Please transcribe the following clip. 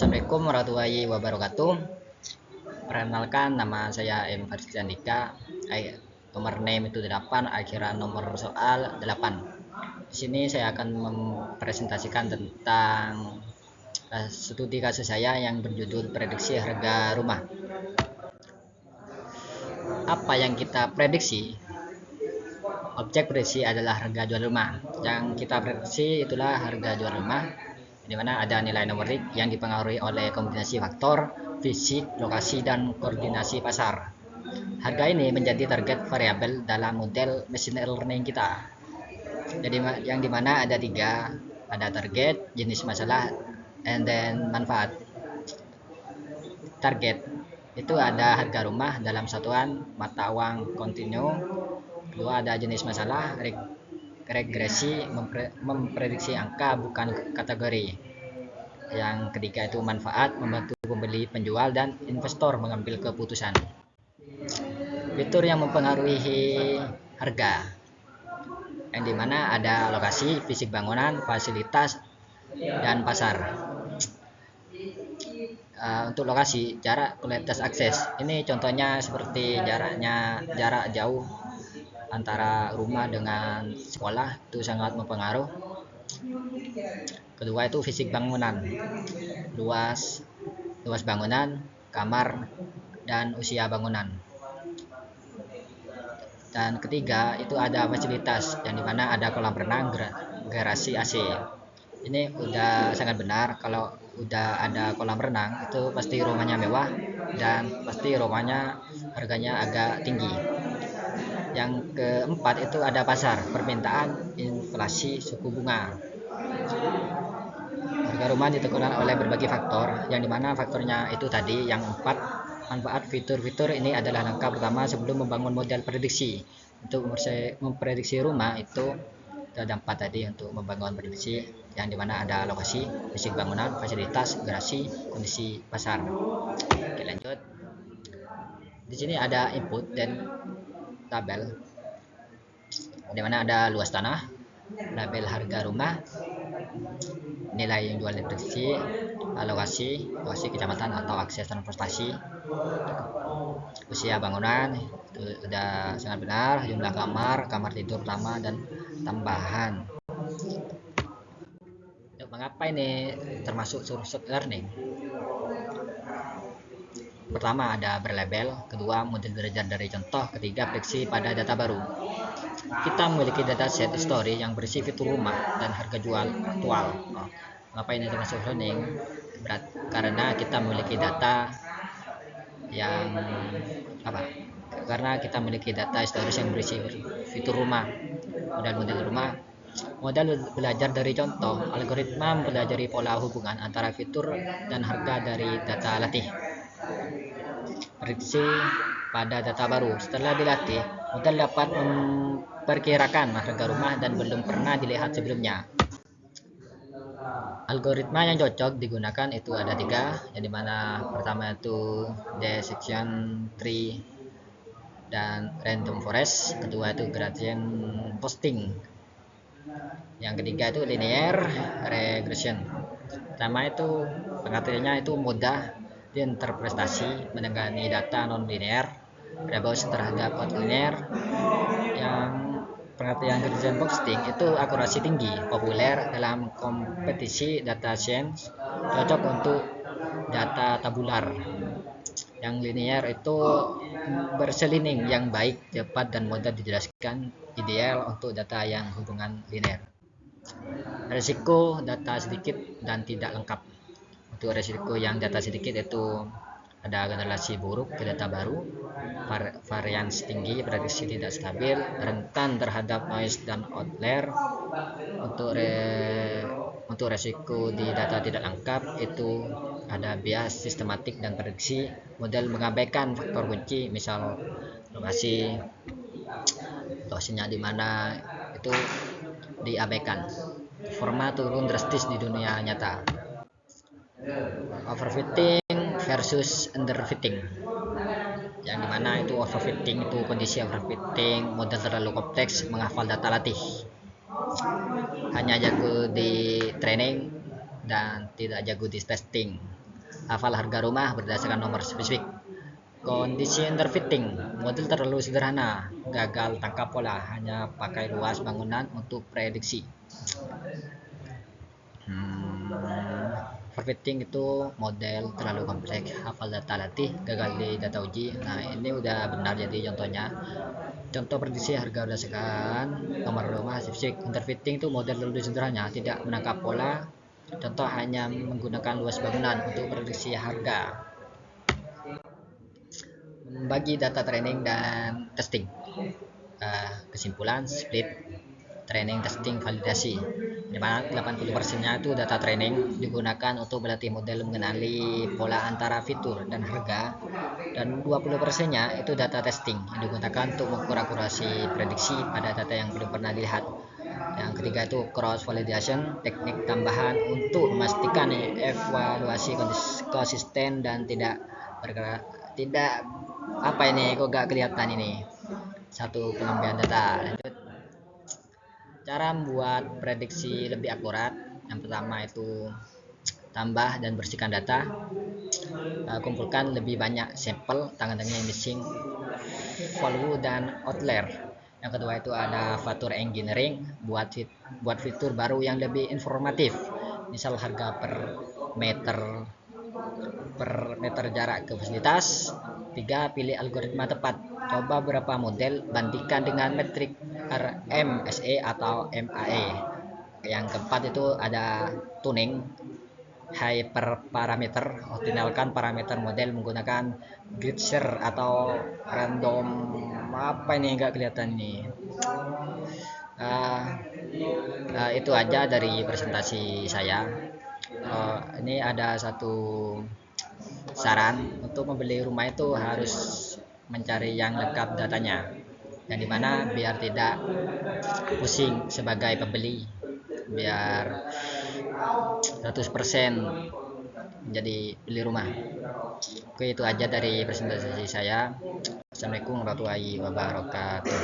Assalamualaikum warahmatullahi wabarakatuh. Perkenalkan, nama saya M. Faris Andika. Nomor NIM itu 8, akhiran nomor soal 8. Di sini saya akan mempresentasikan tentang studi kasus saya yang berjudul prediksi harga rumah. Apa yang kita prediksi? Objek prediksi adalah harga jual rumah. Yang kita prediksi itulah harga jual rumah, di mana ada nilai numerik yang dipengaruhi oleh kombinasi faktor fisik, lokasi, dan koordinasi pasar. Harga ini menjadi target variabel dalam model machine learning kita. Jadi yang dimana ada tiga, ada target, jenis masalah, and then manfaat. Target itu ada harga rumah dalam satuan mata uang kontinu. Kedua ada jenis masalah, regresi, memprediksi angka bukan kategori. Yang ketiga itu manfaat, membantu pembeli, penjual, dan investor mengambil keputusan. Fitur yang mempengaruhi harga, yang dimana ada lokasi, fisik bangunan, fasilitas, dan pasar. Untuk lokasi, jarak, kualitas akses. Ini contohnya seperti jarak jauh antara rumah dengan sekolah itu sangat mempengaruhi. Kedua itu fisik bangunan, luas bangunan, kamar, dan usia bangunan. Dan ketiga itu ada fasilitas, yang dimana ada kolam renang, garasi AC. Ini udah sangat benar, kalau udah ada kolam renang itu pasti rumahnya mewah dan pasti rumahnya harganya agak tinggi. Yang keempat itu ada pasar, permintaan, inflasi, suku bunga. Harga rumah ditentukan oleh berbagai faktor, yang dimana faktornya itu tadi yang 4. Manfaat fitur-fitur ini adalah langkah pertama sebelum membangun model prediksi. Untuk memprediksi rumah itu ada 4 tadi untuk membangun prediksi, yang dimana ada lokasi, fisik bangunan, fasilitas, garasi, kondisi pasar. Oke, lanjut. Di sini ada input dan tabel, dimana ada luas tanah, label harga rumah, nilai yang jual diprediksi, lokasi kecamatan atau akses transportasi, usia bangunan itu sudah sangat benar, jumlah kamar tidur utama dan tambahan. Mengapa ini termasuk source learning? Pertama ada berlabel, kedua model belajar dari contoh, ketiga prediksi pada data baru. Kita memiliki dataset history yang berisi fitur rumah dan harga jual aktual. Mengapa ini termasuk learning? Karena kita memiliki data yang karena kita memiliki data historis yang berisi fitur rumah, model rumah. Model belajar dari contoh, algoritma mempelajari pola hubungan antara fitur dan harga dari data latih. Prediksi pada data baru, setelah dilatih, model dapat memperkirakan harga rumah dan belum pernah dilihat sebelumnya. Algoritma yang cocok digunakan itu ada 3, yang dimana pertama itu dissection tree dan random forest, kedua itu gradient posting, yang ketiga itu linear regression. Pertama itu pengertiannya itu mudah diinterpretasi, menangani data non linear, rebus terhadap linear. Yang pengertian gradient posting itu akurasi tinggi, populer dalam kompetisi data science, cocok untuk data tabular. Yang linear itu berselining yang baik, cepat, dan mudah dijelaskan, ideal untuk data yang hubungan linear. Risiko data sedikit dan tidak lengkap. Untuk risiko yang data sedikit itu ada generasi buruk ke data baru, varians tinggi, prediksi tidak stabil, rentan terhadap noise dan outlier. Untuk resiko di data tidak lengkap itu ada bias sistematik dan prediksi, model mengabaikan faktor kunci, misal lokasinya di mana itu diabaikan. Performa turun drastis di dunia nyata. Overfitting versus underfitting, yang dimana itu overfitting itu kondisi overfitting, model terlalu kompleks menghafal data latih, hanya jago di training dan tidak jago di testing. hafal harga rumah berdasarkan nomor spesifik. Kondisi underfitting, model terlalu sederhana, gagal tangkap pola, hanya pakai luas bangunan untuk prediksi. Overfitting itu model terlalu kompleks, hafal data latih, gagal di data uji. Nah, ini udah benar jadi contohnya. Contoh prediksi harga berdasarkan nomor rumah spesifik. Underfitting itu model terlalu sederhana, tidak menangkap pola. Contoh hanya menggunakan luas bangunan untuk prediksi harga. Membagi data training dan testing. Kesimpulan split training, testing, validasi, di mana 80%-nya itu data training digunakan untuk berlatih model mengenali pola antara fitur dan harga, dan 20%-nya itu data testing yang digunakan untuk mengukur akurasi prediksi pada data yang belum pernah dilihat. Yang ketiga itu cross validation, teknik tambahan untuk memastikan evaluasi konsisten dan tidak bergerak. Tidak apa ini, kok gak kelihatan ini, satu pengambilan data. Lanjut, cara membuat prediksi lebih akurat. Yang pertama itu tambah dan bersihkan data, kumpulkan lebih banyak sampel tanggal-tanggal yang missing, value dan outlier. Yang kedua itu ada feature engineering, buat fitur baru yang lebih informatif, misal harga per meter jarak ke fasilitas. Tiga, pilih algoritma tepat, coba beberapa model, bandingkan dengan metrik RMSE atau MAE. Yang keempat itu ada tuning, hyperparameter, optimalkan parameter model menggunakan grid atau random, apa ini nggak kelihatan ini. Itu aja dari presentasi saya. Ini ada satu saran, untuk membeli rumah itu harus mencari yang lengkap datanya, yang dimana biar tidak pusing sebagai pembeli, biar 100% menjadi beli rumah. Oke, itu aja dari presentasi saya. Assalamualaikum warahmatullahi wabarakatuh.